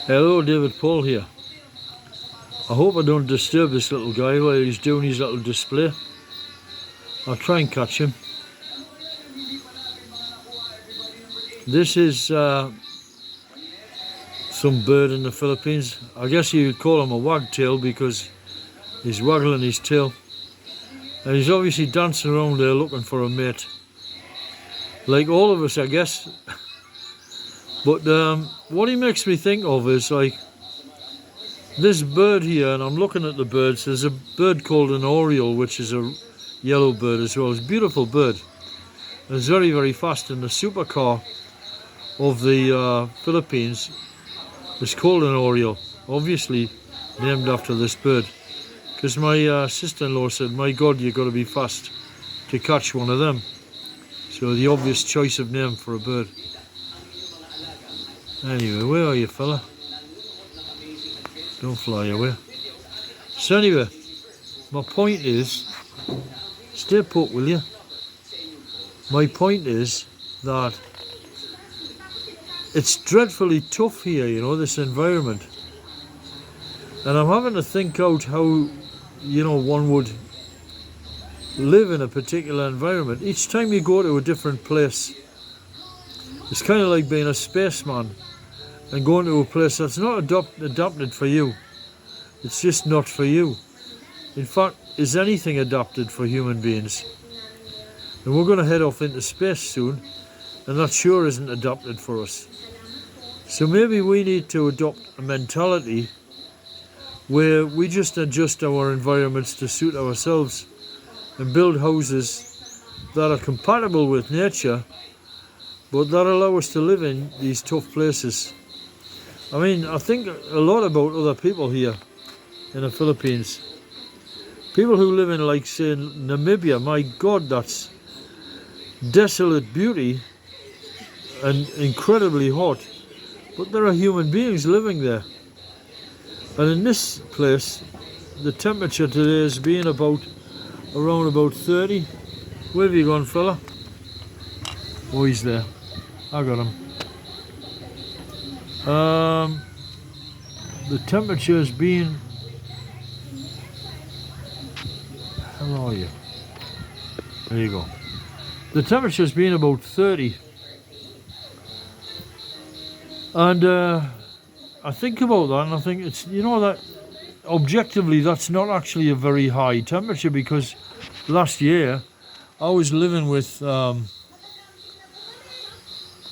Hello, David Paul here. I hope I don't disturb this little guy while he's doing his little display. I'll try and catch him. This is some bird in the Philippines. I guess you would call him a wagtail because he's waggling his tail. And he's obviously dancing around there looking for a mate. Like all of us, I guess. But what he makes me think of is like this bird here, and I'm looking at the birds. There's a bird called an oriole, which is a yellow bird as well. It's a beautiful bird. And it's very, very fast. And the supercar of the Philippines is called an oriole, obviously named after this bird. Because my sister-in-law said, my God, you've got to be fast to catch one of them. So the obvious choice of name for a bird. Anyway, where are you, fella? Don't fly away. So anyway, my point is, stay put, will you? My point is that it's dreadfully tough here, you know, this environment. And I'm having to think out how, you know, one would live in a particular environment. Each time you go to a different place, it's kind of like being a spaceman and going to a place that's not adapted for you. It's just not for you. In fact, is anything adapted for human beings? And we're going to head off into space soon, and that sure isn't adapted for us. So maybe we need to adopt a mentality where we just adjust our environments to suit ourselves and build houses that are compatible with nature, but that allow us to live in these tough places. I mean, I think a lot about other people here in the Philippines. People who live in, like, say, Namibia. My God, that's desolate beauty and incredibly hot. But there are human beings living there. And in this place, the temperature today has been around about 30. Where have you gone, fella? Oh, he's there. I got him. The temperature has been... How are you? There you go. The temperature has been about 30. And I think about that, and I think it's, you know, that objectively that's not actually a very high temperature, because last year I was living with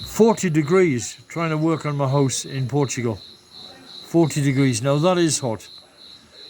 40 degrees trying to work on my house in Portugal. 40 degrees. Now that is hot.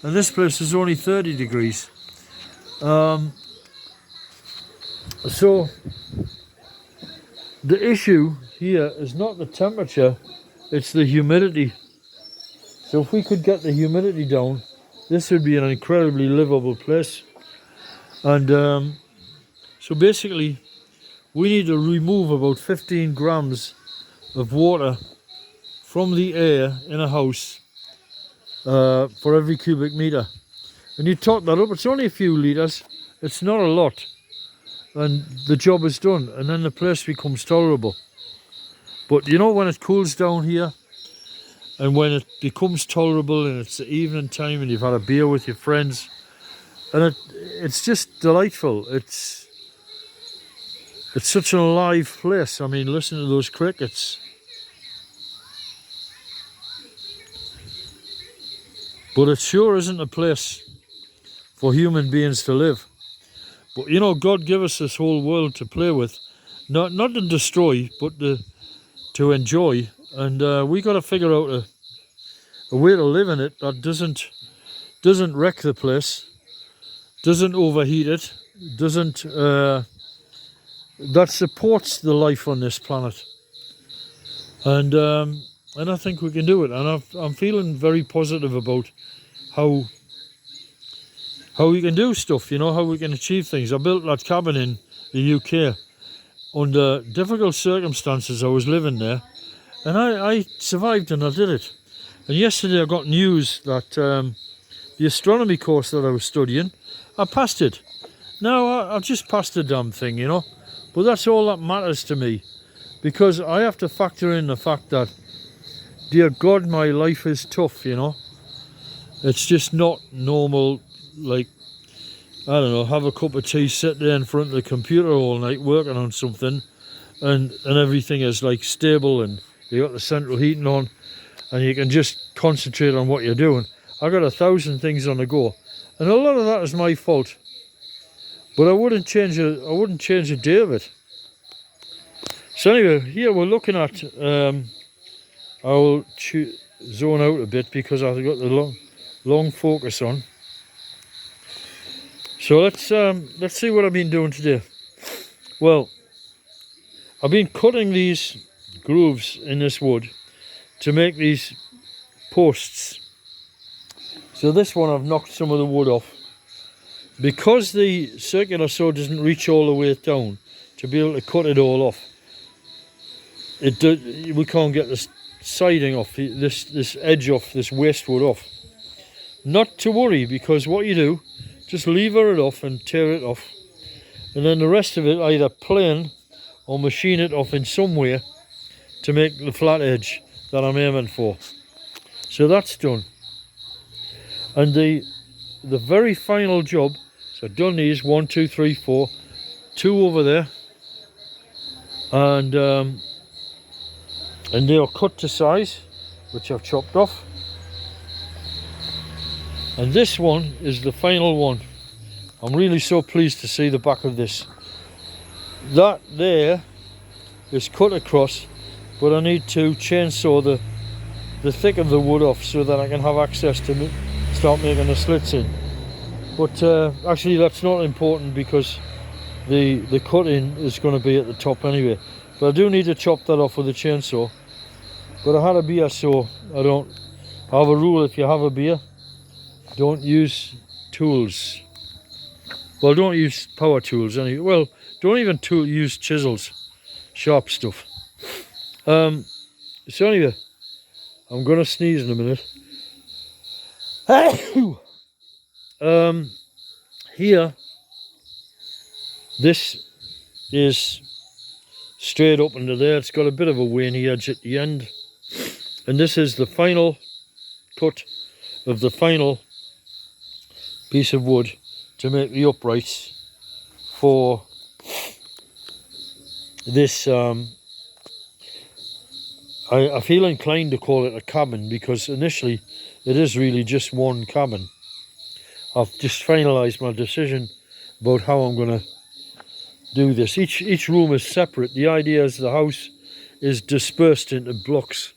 And this place is only 30 degrees. So the issue here is not the temperature, it's the humidity. So if we could get the humidity down, this would be an incredibly livable place. And so basically we need to remove about 15 grams of water from the air in a house for every cubic meter. And you tot that up, it's only a few litres, it's not a lot. And the job is done, and then the place becomes tolerable. But you know, when it cools down here, and when it becomes tolerable, and it's the evening time, and you've had a beer with your friends, and it's just delightful. It's such an alive place. I mean, listen to those crickets. But it sure isn't a place for human beings to live. But you know, God gave us this whole world to play with, not to destroy, but to enjoy. And we got to figure out a way to live in it that doesn't wreck the place, doesn't overheat it, doesn't that supports the life on this planet. And I think we can do it. And I'm feeling very positive about how we can do stuff, you know, how we can achieve things. I built that cabin in the UK under difficult circumstances. I was living there, and I survived and I did it. And yesterday I got news that the astronomy course that I was studying, I passed it. Now I've just passed the damn thing, you know, but that's all that matters to me, because I have to factor in the fact that dear God, my life is tough, you know. It's just not normal, like, I don't know, have a cup of tea, sit there in front of the computer all night working on something, and everything is like stable, and you got the central heating on, and you can just concentrate on what you're doing. I got 1,000 things on the go, and a lot of that is my fault. But I wouldn't change a day of it. So anyway, here we're looking at. I will zone out a bit because I've got the long focus on. So let's see what I've been doing today. Well, I've been cutting these grooves in this wood to make these posts. So this one I've knocked some of the wood off. Because the circular saw doesn't reach all the way down to be able to cut it all off, we can't get this siding off, this edge off, this waste wood off. Not to worry, because what you do, just lever it off and tear it off, and then the rest of it either plane or machine it off in some way to make the flat edge that I'm aiming for. So that's done. And the very final job, so I've done these 1, 2, 3, 4, 2 over there, and they are cut to size, which I've chopped off. And this one is the final one. I'm really so pleased to see the back of this. That there is cut across, but I need to chainsaw the thick of the wood off so that I can have access to start making the slits in. But actually that's not important, because the cutting is going to be at the top anyway. But I do need to chop that off with a chainsaw. But I had a beer, so I have a rule: if you have a beer, don't use tools. Well, don't use power tools anyway. Well, don't even use chisels, sharp stuff. So anyway, I'm gonna sneeze in a minute. Here, this is straight up into there. It's got a bit of a veiny edge at the end, and this is the final cut of the final piece of wood to make the uprights for this. I feel inclined to call it a cabin, because initially it is really just one cabin. I've just finalised my decision about how I'm going to do this. Each room is separate. The idea is the house is dispersed into blocks,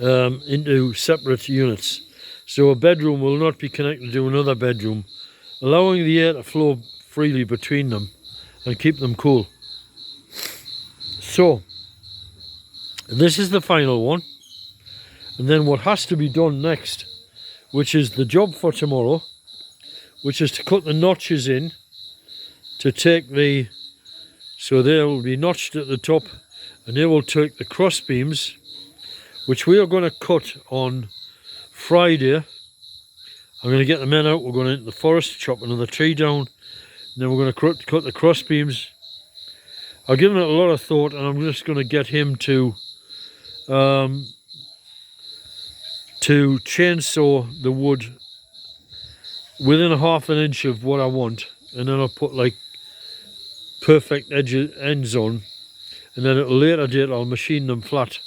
into separate units. So a bedroom will not be connected to another bedroom, allowing the air to flow freely between them and keep them cool. So this is the final one. And then what has to be done next, which is the job for tomorrow, which is to cut the notches in to take so they will be notched at the top, and they will take the cross beams, which we are going to cut on Friday. I'm going to get the men out, we're going into the forest, chop another tree down, and then we're going to cut the cross beams. I've given it a lot of thought, and I'm just going to get him to chainsaw the wood within a ½ an inch of what I want, and then I'll put like perfect ends on, and then at a later date I'll machine them flat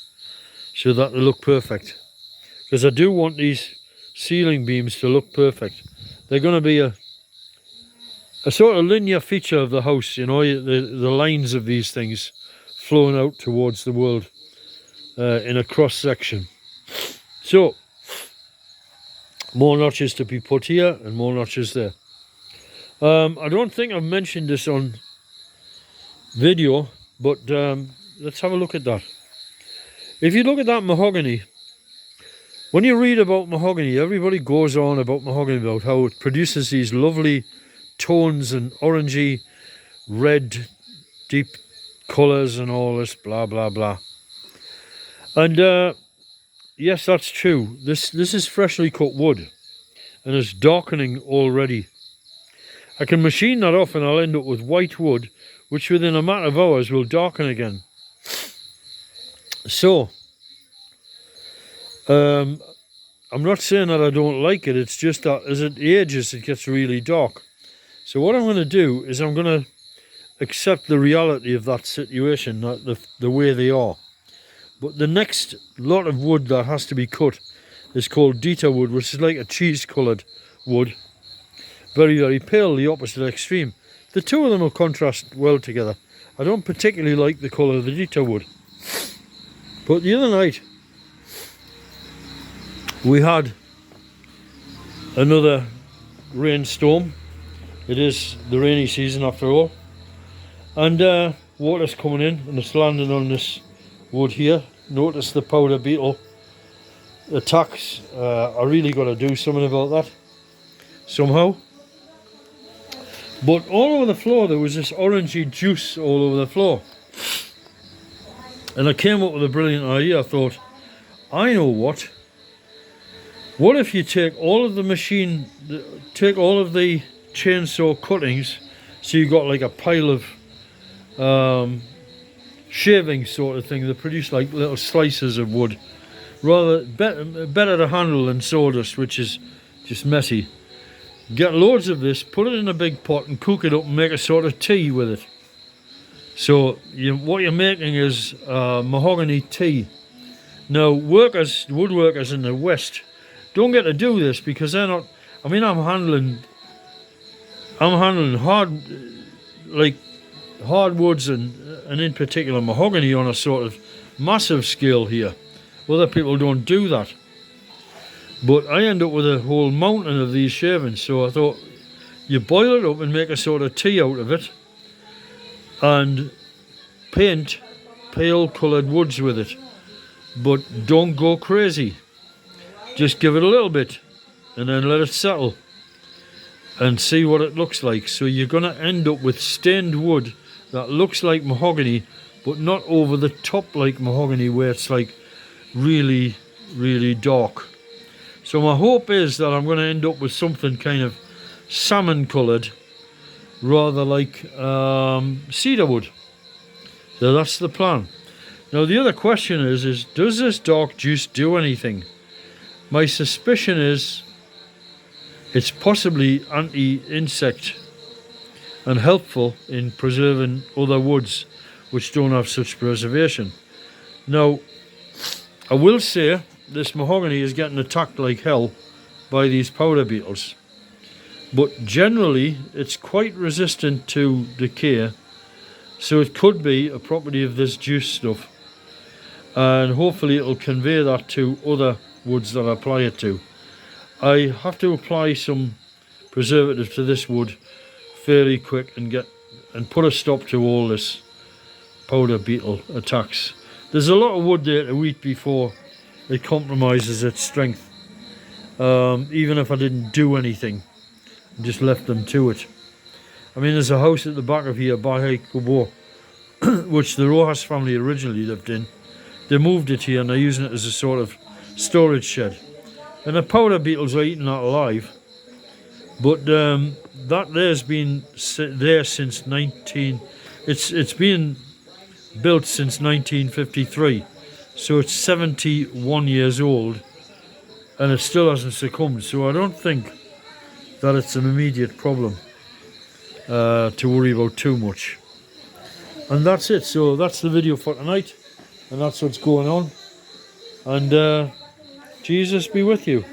so that they look perfect, because I do want these ceiling beams to look perfect. They're going to be a sort of linear feature of the house, you know, the lines of these things flowing out towards the world in a cross section. So more notches to be put here and more notches there. I don't think I've mentioned this on video, but let's have a look at that. If you look at that mahogany, when you read about mahogany, everybody goes on about mahogany, about how it produces these lovely tones and orangey red deep colours and all this blah blah blah. And yes, that's true. This is freshly cut wood and it's darkening already. I can machine that off and I'll end up with white wood, which within a matter of hours will darken again. So I'm not saying that I don't like it, it's just that as it ages it gets really dark. So what I'm going to do is I'm going to accept the reality of that situation, that the way they are. But the next lot of wood that has to be cut is called Dita wood, which is like a cheese coloured wood. Very, very pale, the opposite extreme. The two of them will contrast well together. I don't particularly like the colour of the Dita wood. But the other night we had another rainstorm. It is the rainy season after all. And water's coming in and it's landing on this wood here. Notice the powder beetle attacks. I really got to do something about that somehow. But all over the floor there was this orangey juice all over the floor. And I came up with a brilliant idea. I thought, I know what. What if you take all of the chainsaw cuttings, so you've got like a pile of shaving sort of thing that produce like little slices of wood. Better to handle than sawdust, which is just messy. Get loads of this, put it in a big pot and cook it up and make a sort of tea with it. So what you're making is mahogany tea. Now woodworkers in the West don't get to do this because they're not, I mean I'm handling hardwoods and in particular mahogany on a sort of massive scale here. Other people don't do that. But I end up with a whole mountain of these shavings, so I thought you boil it up and make a sort of tea out of it and paint pale coloured woods with it. But don't go crazy. Just give it a little bit and then let it settle and see what it looks like. So you're going to end up with stained wood that looks like mahogany but not over the top like mahogany where it's like really, really dark. So my hope is that I'm going to end up with something kind of salmon coloured, rather like cedar wood. So that's the plan. Now the other question is does this dark juice do anything? My suspicion is it's possibly anti-insect and helpful in preserving other woods which don't have such preservation. Now I will say this mahogany is getting attacked like hell by these powder beetles, but generally it's quite resistant to decay, so it could be a property of this juice stuff, and hopefully it'll convey that to other woods that I apply it to. I have to apply some preservative to this wood fairly quick and put a stop to all this powder beetle attacks. There's a lot of wood there to eat before it compromises its strength, even if I didn't do anything and just left them to it. I mean, there's a house at the back of here, Bahai Kubo, which the Rojas family originally lived in. They moved it here and they're using it as a sort of storage shed. And the powder beetles are eating that alive. But that there's been there since it's been built since 1953. So it's 71 years old and it still hasn't succumbed. So I don't think that it's an immediate problem to worry about too much. And that's it. So that's the video for tonight, and that's what's going on. And Jesus be with you.